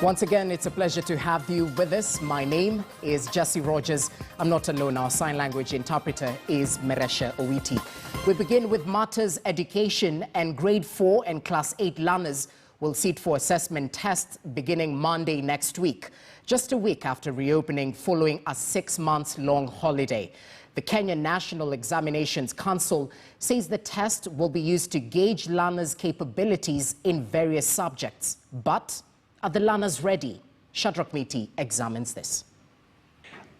Once again, it's a pleasure to have you with us. My name is Jesse Rogers. I'm not alone. Our sign language interpreter is Meresha Owiti. We begin with Matters Education, and grade 4 and class 8 learners will sit for assessment tests beginning Monday next week, just a week after reopening following a 6-month-long holiday. The Kenya National Examinations Council says the test will be used to gauge learners' capabilities in various subjects. But are the learners ready? Shadrach Miti examines this.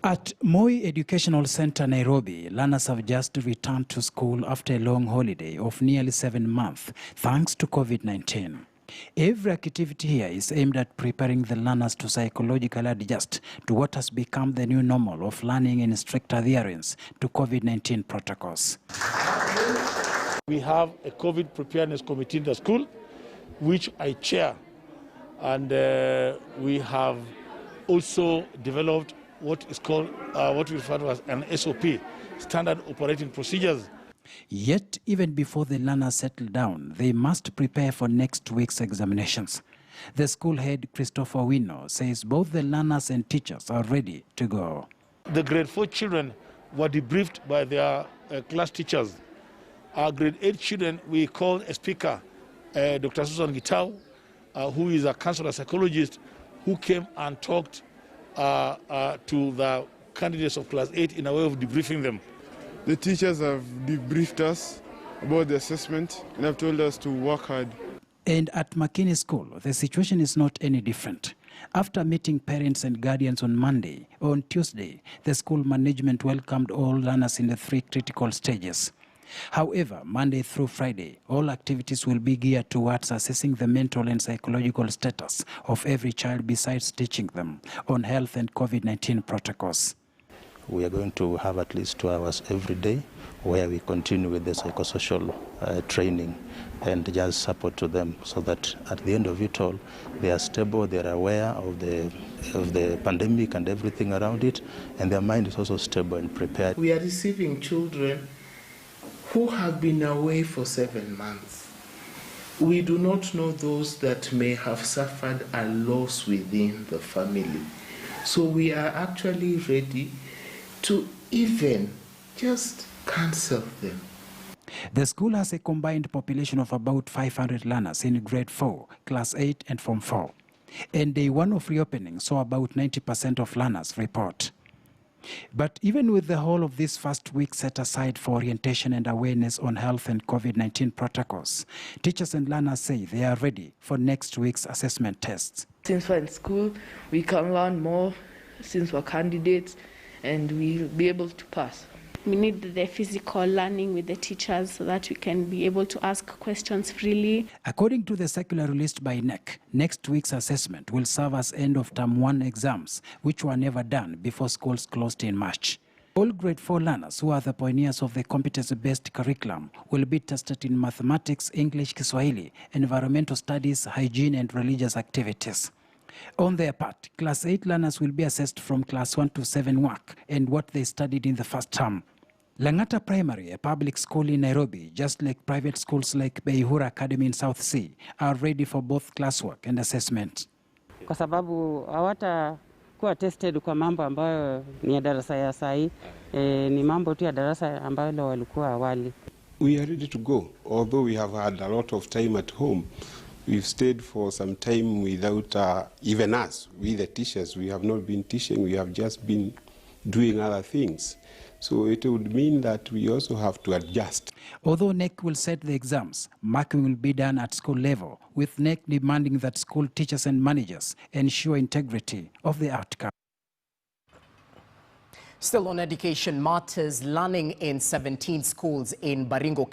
At Moi Educational Center, Nairobi, learners have just returned to school after a long holiday of nearly 7 months, thanks to COVID-19. Every activity here is aimed at preparing the learners to psychologically adjust to what has become the new normal of learning in strict adherence to COVID-19 protocols. We have a COVID preparedness committee in the school, which I chair. And we have also developed what is called, what we refer to as an SOP, Standard Operating Procedures. Yet, even before the learners settle down, they must prepare for next week's examinations. The school head, Christopher Wino, says both the learners and teachers are ready to go. The grade 4 children were debriefed by their class teachers. Our grade 8 children, we called a speaker, Dr. Susan Gitau, who is a counselor psychologist, who came and talked to the candidates of class 8 in a way of debriefing them. The teachers have debriefed us about the assessment and have told us to work hard. And at Makini School, the situation is not any different. After meeting parents and guardians on Monday, on Tuesday, the school management welcomed all learners in the 3 critical stages. However, Monday through Friday, all activities will be geared towards assessing the mental and psychological status of every child besides teaching them on health and COVID-19 protocols. We are going to have at least 2 hours every day where we continue with the psychosocial training and just support to them so that at the end of it all, they are stable, they are aware of the pandemic and everything around it, and their mind is also stable and prepared. We are receiving children who have been away for 7 months. We do not know those that may have suffered a loss within the family. So we are actually ready to even just cancel them. The school has a combined population of about 500 learners in grade 4, class 8 and form 4. And day 1 of reopening saw about 90% of learners report. But even with the whole of this first week set aside for orientation and awareness on health and COVID-19 protocols, teachers and learners say they are ready for next week's assessment tests. Since we're in school, we can learn more since we're candidates, and we'll be able to pass. We need the physical learning with the teachers so that we can be able to ask questions freely. According to the circular released by NEC, next week's assessment will serve as end of term 1 exams, which were never done before schools closed in March. All grade 4 learners who are the pioneers of the competency-based curriculum will be tested in mathematics, English, Kiswahili, environmental studies, hygiene and religious activities. On their part, class 8 learners will be assessed from class 1 to 7 work and what they studied in the first term. Langata Primary, a public school in Nairobi, just like private schools like Beihura Academy in South Sea, are ready for both classwork and assessment. Kwa sababu hawatakuwa tested kwa mambo ambayo ni ya darasa ya sai, ni mambo tu ya darasa ambayo walikuwa awali. We are ready to go, although we have had a lot of time at home. We've stayed for some time without, even us, we the teachers, we have not been teaching, we have just been doing other things. So it would mean that we also have to adjust. Although NEC will set the exams, marking will be done at school level, with NEC demanding that school teachers and managers ensure integrity of the outcome. Still on education matters, learning in 17 schools in Baringo County